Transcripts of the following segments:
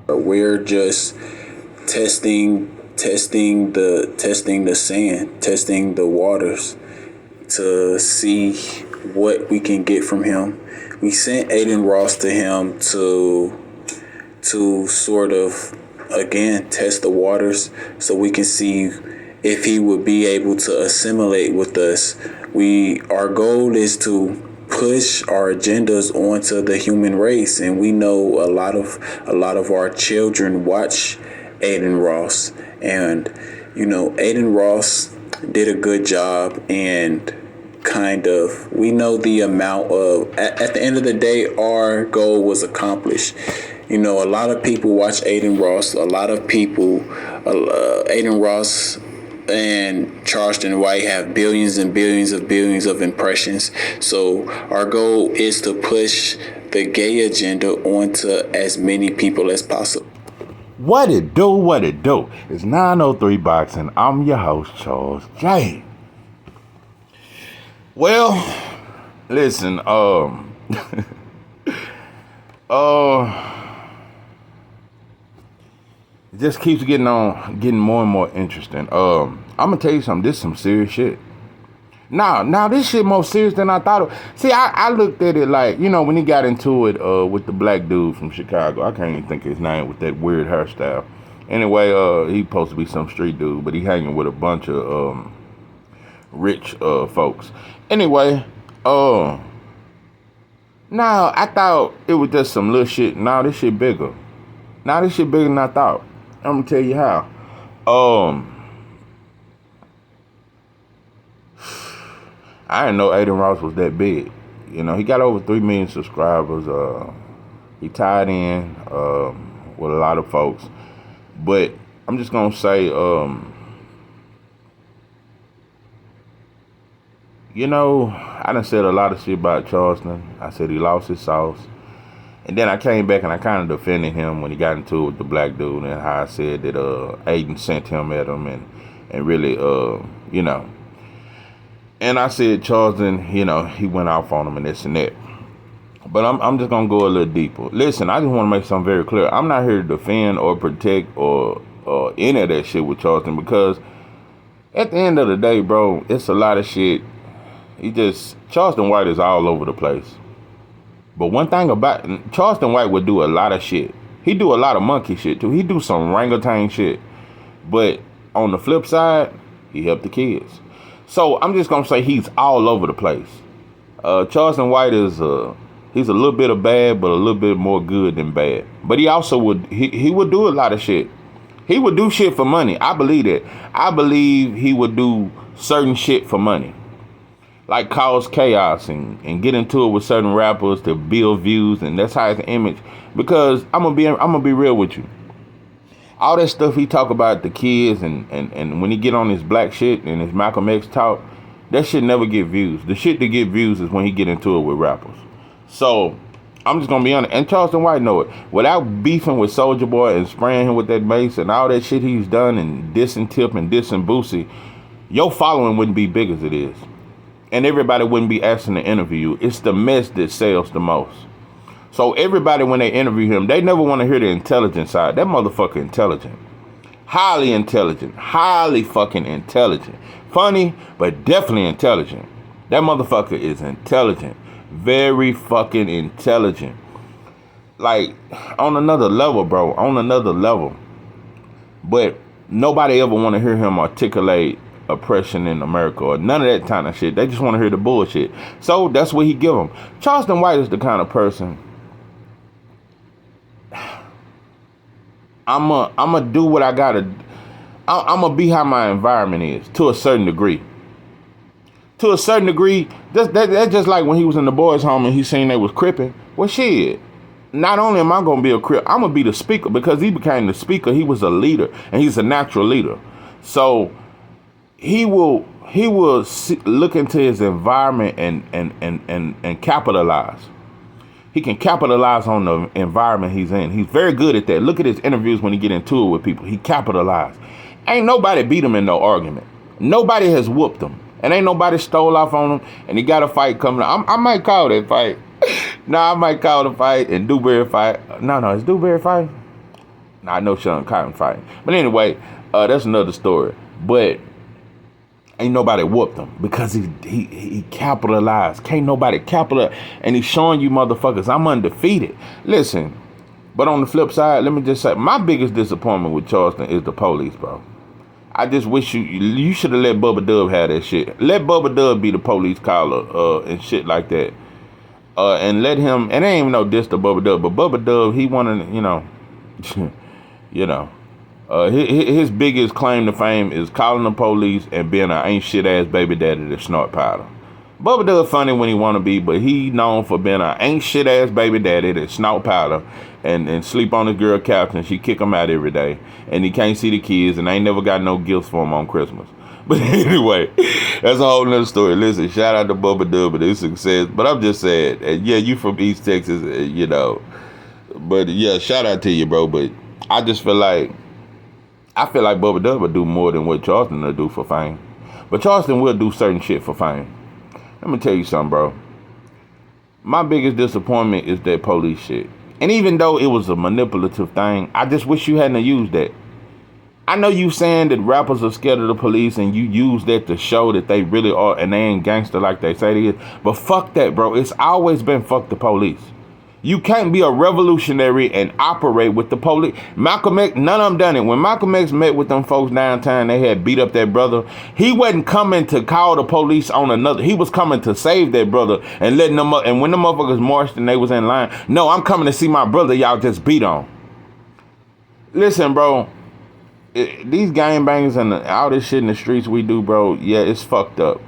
We're just testing the sand, testing the waters to see what we can get from him. We sent Adin Ross to him to sort of again test the waters so we can see if he would be able to assimilate with us. Our goal is to push our agendas onto the human race, and we know a lot of our children watch Adin Ross, and Adin Ross did a good job, and kind of we know the amount of at the end of the day our goal was accomplished. A lot of people watch Adin Ross. A lot of people, Adin Ross and Charleston White have billions and billions of impressions. So our goal is to push the gay agenda onto as many people as possible. What it do, what it do. It's 903 Boxing. I'm your host, Charles J. Well, listen, it just keeps getting more and more interesting. I'm gonna tell you something. This is some serious shit. Now, this shit more serious than I thought. See, I looked at it like, when he got into it with the black dude from Chicago. I can't even think of his name with that weird hairstyle. Anyway, he supposed to be some street dude, but he hanging with a bunch of rich folks. Anyway, now I thought it was just some little shit. Now this shit bigger. Now this shit bigger than I thought. I'm gonna tell you how. I didn't know Adin Ross was that big. He got over 3 million subscribers. He tied in with a lot of folks. But I'm just gonna say, I done said a lot of shit about Charleston. I said he lost his sauce. And then I came back and I kind of defended him when he got into it with the black dude, and how I said that Adin sent him at him and really, And I said Charleston, he went off on him and this and that. But I'm just going to go a little deeper. Listen, I just want to make something very clear. I'm not here to defend or protect or any of that shit with Charleston, because at the end of the day, bro, it's a lot of shit. Charleston White is all over the place. But one thing about Charleston White would do a lot of shit. He do a lot of monkey shit too. He do some orangutan shit. But on the flip side, he helped the kids. So I'm just gonna say he's all over the place. Charleston White he's a little bit of bad, but a little bit more good than bad. But he also he would do a lot of shit. He would do shit for money. I believe that. I believe he would do certain shit for money. Like cause chaos and get into it with certain rappers to build views, and that's how his image. Because I'm gonna be real with you. All that stuff he talk about the kids and when he get on his black shit and his Malcolm X talk, that shit never get views. The shit that get views is when he get into it with rappers. So I'm just gonna be honest, and Charleston White know it. Without beefing with Soulja Boy and spraying him with that mace and all that shit he's done and dissing Tip and dissing Boosie, your following wouldn't be big as it is. And everybody wouldn't be asking to interview you. It's the mess that sells the most. So everybody, when they interview him, they never want to hear the intelligent side. That motherfucker intelligent. Highly intelligent. Highly fucking intelligent. Funny, but definitely intelligent. That motherfucker is intelligent. Very fucking intelligent. Like, on another level, bro. On another level. But nobody ever want to hear him articulate oppression in America or none of that kind of shit. They just want to hear the bullshit. So that's what he give them. Charleston White is the kind of person I'ma do what I gotta. I'ma be how my environment is to a certain degree. To a certain degree, that's just like when he was in the boys' home and he seen they was cripping. Well, shit. Not only am I gonna be a crip, I'm gonna be the speaker, because he became the speaker. He was a leader, and he's a natural leader. So he will look into his environment and capitalize. He can capitalize on the environment he's in. He's very good at that. Look at his interviews when he get into it with people. He capitalized. Ain't nobody beat him in no argument. Nobody has whooped him. And ain't nobody stole off on him. And he got a fight coming up. I might call that fight. I might call the fight and Dewberry fight. No, it's Dewberry fight. I know Sean Cotton fighting. But anyway, that's another story. But ain't nobody whooped him because he capitalized. Can't nobody capitalize. And he's showing you motherfuckers, I'm undefeated. Listen, but on the flip side, let me just say, my biggest disappointment with Charleston is the police, bro. I just wish you should have let Bubba Dub have that shit. Let Bubba Dub be the police caller and shit like that. And let him, and there ain't even no diss to Bubba Dub, but Bubba Dub, he wanted, his biggest claim to fame is calling the police and being an ain't shit ass baby daddy that snort powder. Bubba Dub funny when he want to be, but he known for being an ain't shit ass baby daddy that snort powder and sleep on his girl couch and she kick him out every day. And he can't see the kids and ain't never got no gifts for him on Christmas. But anyway, that's a whole nother story. Listen, shout out to Bubba Dub for his success. But I'm just saying, yeah, you from East Texas, But yeah, shout out to you, bro. But I just feel like Bubba Dub would do more than what Charleston will do for fame. But Charleston will do certain shit for fame. Let me tell you something, bro. My biggest disappointment is that police shit. And even though it was a manipulative thing, I just wish you hadn't used that. I know you saying that rappers are scared of the police and you use that to show that they really are and they ain't gangster like they say they is. But fuck that, bro. It's always been fuck the police. You can't be a revolutionary and operate with the police. Malcolm X, none of them done it. When Malcolm X met with them folks downtown, they had beat up that brother. He wasn't coming to call the police on another. He was coming to save that brother and letting them up. And when the motherfuckers marched and they was in line, no, I'm coming to see my brother y'all just beat on. Listen, bro. These gangbangers and all this shit in the streets we do, bro, yeah, it's fucked up.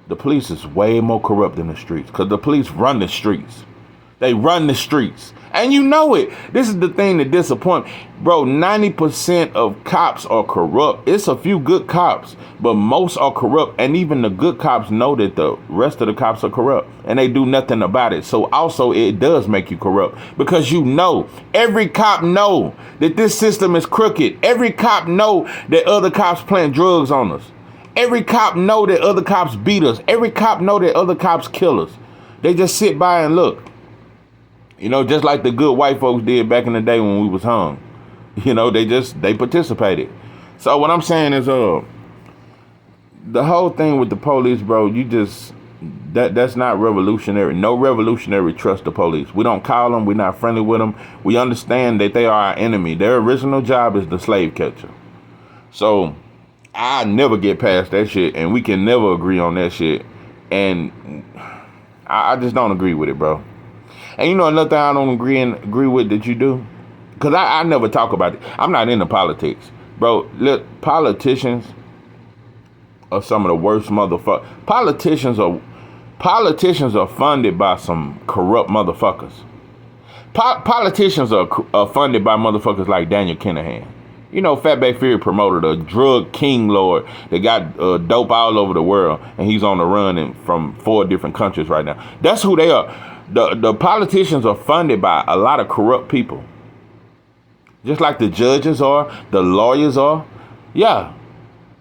The police is way more corrupt than the streets because the police run the streets. They run the streets. And you know it. This is the thing that disappoints. Bro, 90% of cops are corrupt. It's a few good cops, but most are corrupt. And even the good cops know that the rest of the cops are corrupt. And they do nothing about it. So also it does make you corrupt. Because every cop know that this system is crooked. Every cop know that other cops plant drugs on us. Every cop know that other cops beat us. Every cop know that other cops kill us. They just sit by and look. Just like the good white folks did back in the day when we was hung. They participated. So what I'm saying is, the whole thing with the police, bro, that's not revolutionary. No revolutionary trust the police. We don't call them. We're not friendly with them. We understand that they are our enemy. Their original job is the slave catcher. So I never get past that shit, and we can never agree on that shit. And I just don't agree with it, bro. And another thing I don't agree with that you do? Because I never talk about it. I'm not into politics. Bro, look, politicians are some of the worst motherfuckers. Politicians are funded by some corrupt motherfuckers. Politicians are funded by motherfuckers like Daniel Kinahan. Fatback Fury promoted a drug king lord that got dope all over the world. And he's on the run from 4 different countries right now. That's who they are. The politicians are funded by a lot of corrupt people. Just like the judges are, the lawyers are. Yeah.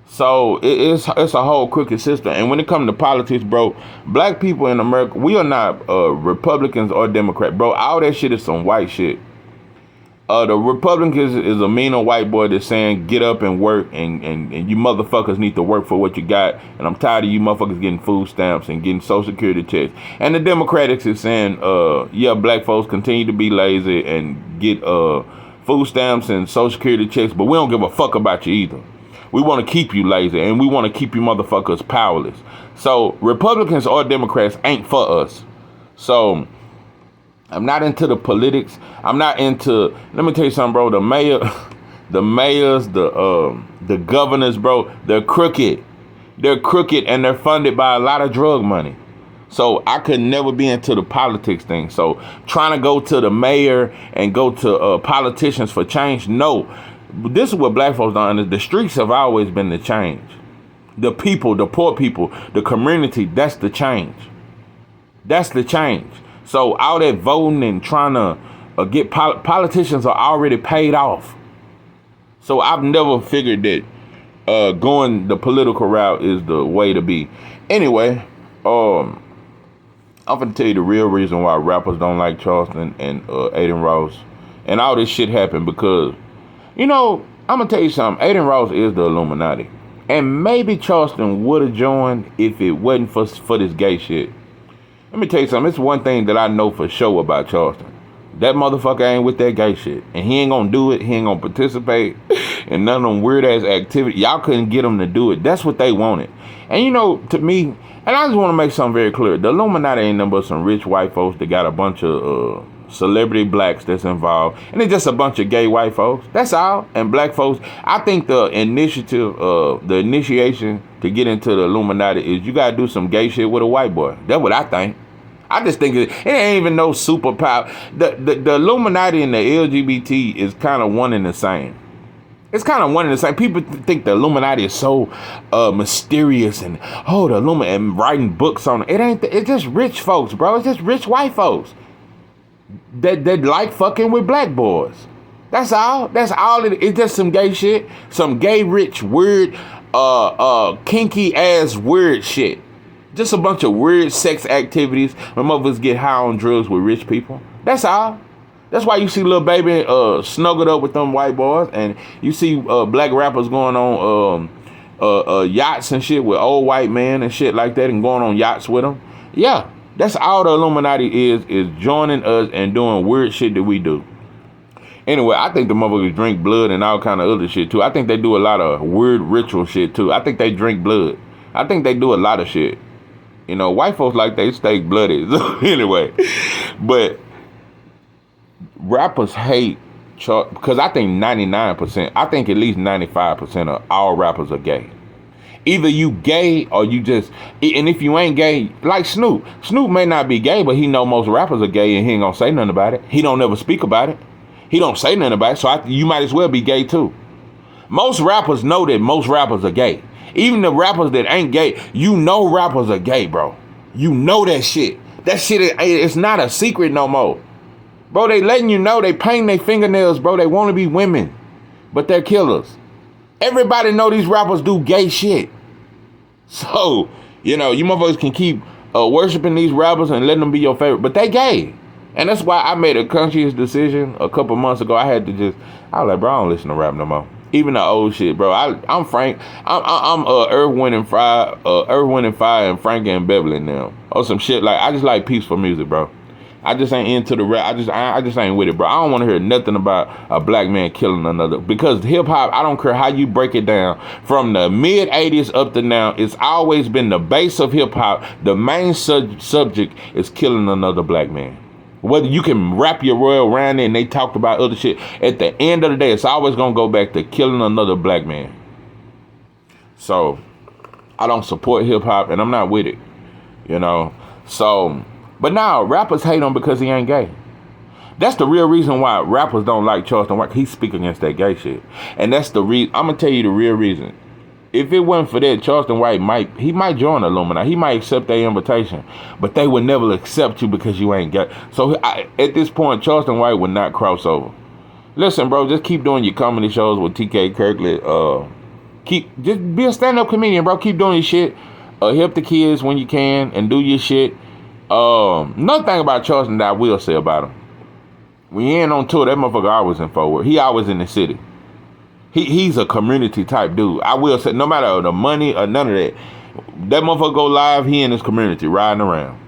So it's a whole crooked system. And when it comes to politics, bro, black people in America, we are not Republicans or Democrats. Bro, all that shit is some white shit. The Republicans is a mean old white boy that's saying get up and work and you motherfuckers need to work for what you got. And I'm tired of you motherfuckers getting food stamps and getting Social Security checks. And the Democrats is saying, black folks continue to be lazy and get food stamps and Social Security checks, but we don't give a fuck about you either. We want to keep you lazy and we want to keep you motherfuckers powerless. So Republicans or Democrats ain't for us. So I'm not into the politics. I'm not into, let me tell you something, bro. The mayors, the governors, bro, they're crooked. They're crooked and they're funded by a lot of drug money. So I could never be into the politics thing. So trying to go to the mayor and go to politicians for change, no. This is what black folks don't understand. The streets have always been the change. The people, the poor people, the community, that's the change. That's the change. So all that voting and trying to get politicians are already paid off. So I've never figured that going the political route is the way to be. Anyway, I'm going to tell you the real reason why rappers don't like Charleston and Adin Ross. And all this shit happened because You know, I'm gonna tell you something. Adin Ross is the Illuminati, and maybe Charleston would have joined if it wasn't for this gay shit. Let me tell you something. It's one thing that I know for sure about Charleston. That motherfucker ain't with that gay shit, and he ain't gonna do it. He ain't gonna participate in none of them weird ass activities. Y'all couldn't get him to do it. That's what they wanted. And you know, to me, and I just want to make something very clear. The Illuminati ain't nothing but some rich white folks that got a bunch of celebrity blacks that's involved, and it's just a bunch of gay white folks. That's all. And black folks. I think the initiation to get into the Illuminati is you gotta do some gay shit with a white boy. That's what I think. I just think it ain't even no superpower. The Illuminati and the LGBT is kind of one and the same. It's kind of one and the same. People think the Illuminati is so mysterious and the Illuminati and writing books on it. It ain't. It's just rich folks, bro. It's just rich white folks that like fucking with black boys. That's all. That's all. It's just some gay shit, some gay rich weird, kinky ass weird shit. Just a bunch of weird sex activities when motherfuckers get high on drugs with rich people. That's all. That's why you see Lil Baby snuggled up with them white boys, and you see black rappers going on yachts and shit with old white men and shit like that, and going on yachts with them. Yeah, that's all the Illuminati is joining us and doing weird shit that we do. Anyway, I think the motherfuckers drink blood and all kind of other shit too. I think they do a lot of weird ritual shit too. I think they drink blood. I think they do a lot of shit. You know, white folks like they stay bloody. Anyway, but rappers hate because I think 99%, I think at least 95% of all rappers are gay. Either you gay or you just, and if you ain't gay, like Snoop. Snoop may not be gay, but he know most rappers are gay and he ain't gonna say nothing about it. He don't ever speak about it. He don't say nothing about it, so you might as well be gay too. Most rappers know that most rappers are gay. Even the rappers that ain't gay, you know rappers are gay, bro. You know that shit. That shit, it's not a secret no more. Bro, they letting you know, they paint their fingernails, bro. They want to be women, but they're killers. Everybody know these rappers do gay shit. So, you know, you motherfuckers can keep worshiping these rappers and letting them be your favorite, but they gay. And that's why I made a conscious decision a couple months ago. I was like, bro, I don't listen to rap no more. Even the old shit, bro. I'm Frank. I'm Earth, Wind and Fire, and Frankie and Beverly now, or some shit like. I just like peaceful music, bro. I just ain't into the rap. I just ain't with it, bro. I don't want to hear nothing about a black man killing another, because hip hop, I don't care how you break it down, from the mid 80s up to now, it's always been the base of hip hop. The main subject is killing another black man. Whether you can wrap your royal around it and they talked about other shit, at the end of the day, it's always going to go back to killing another black man. So, I don't support hip-hop, and I'm not with it, you know. So, but now, rappers hate him because he ain't gay. That's the real reason why rappers don't like Charleston White. He speak against that gay shit. And that's the reason. I'm going to tell you the real reason. If it wasn't for that, Charleston White might join the Illuminati. He might accept their invitation, but they would never accept you because you ain't gay. So at this point, Charleston White would not cross over. Listen, bro, just keep doing your comedy shows with TK Kirkland. Just be a stand-up comedian, bro. Keep doing your shit. Help the kids when you can and do your shit. Another thing about Charleston that I will say about him. When he ain't on tour, that motherfucker always in forward. He always in the city. He's a community type dude. I will say, no matter the money or none of that, that motherfucker go live, he in his community riding around.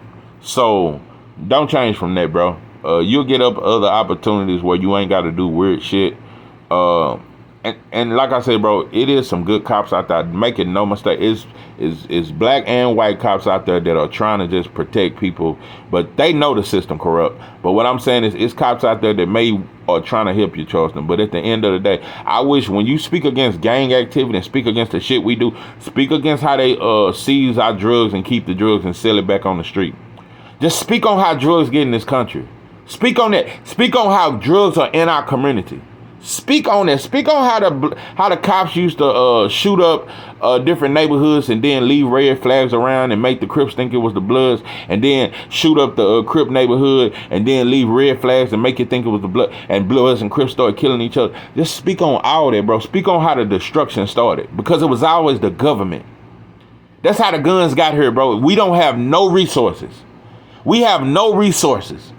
So don't change from that, bro. You'll get up other opportunities where you ain't got to do weird shit. And like I said, bro, it is some good cops out there. Make it no mistake. It's black and white cops out there that are trying to just protect people, but they know the system corrupt. But what I'm saying is, it's cops out there that are trying to help you, Charleston. But at the end of the day, I wish when you speak against gang activity and speak against the shit we do, speak against how they seize our drugs and keep the drugs and sell it back on the street. Just speak on how drugs get in this country. Speak on that. Speak on how drugs are in our community. Speak on that. Speak on how the cops used to shoot up different neighborhoods and then leave red flags around and make the Crips think it was the Bloods, and then shoot up the Crip neighborhood and then leave red flags and make it think it was the Blood, and Bloods and Crips started killing each other. Just speak on all that, bro. Speak on how the destruction started, because it was always the government. That's how the guns got here, bro. We don't have no resources. We have no resources.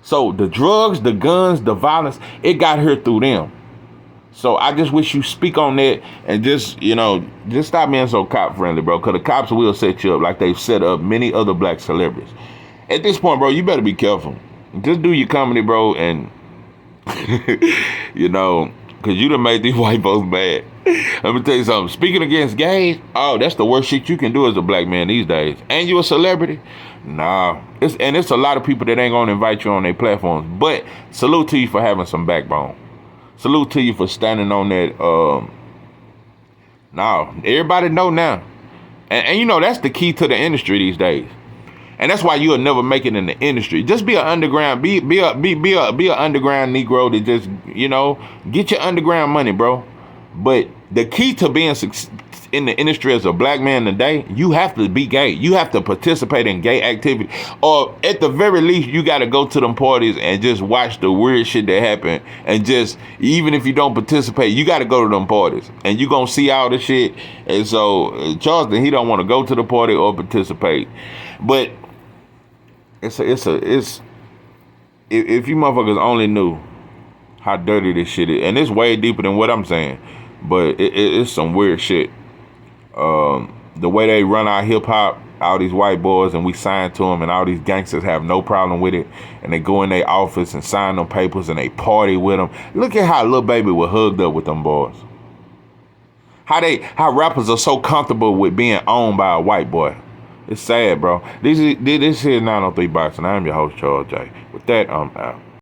So the drugs, the guns, the violence, it got here through them. So I just wish you speak on that and just, just stop being so cop friendly, bro. Because the cops will set you up like they've set up many other black celebrities. At this point, bro, you better be careful. Just do your comedy, bro, and, because you done made these white folks mad. Let me tell you something. Speaking against gays, oh, that's the worst shit you can do as a black man these days. And you a celebrity? Nah. It's a lot of people that ain't going to invite you on their platforms. But salute to you for having some backbone. Salute to you for standing on that. Now, everybody know now. And that's the key to the industry these days. And that's why you'll never make it in the industry. Just be an underground, be a underground Negro to just, get your underground money, bro. But the key to being in the industry as a black man today, you have to be gay. You have to participate in gay activity. Or at the very least, you got to go to them parties and just watch the weird shit that happen. And just, even if you don't participate, you got to go to them parties. And you going to see all the shit. And so, Charleston, he don't want to go to the party or participate. But if you motherfuckers only knew how dirty this shit is, and it's way deeper than what I'm saying, but it's some weird shit. The way they run our hip hop, all these white boys, and we sign to them, and all these gangsters have no problem with it, and they go in their office and sign them papers, and they party with them. Look at how Lil Baby was hugged up with them boys. How rappers are so comfortable with being owned by a white boy. It's sad, bro. This is 903 Boxing. I am your host, Charles J. With that, I'm out.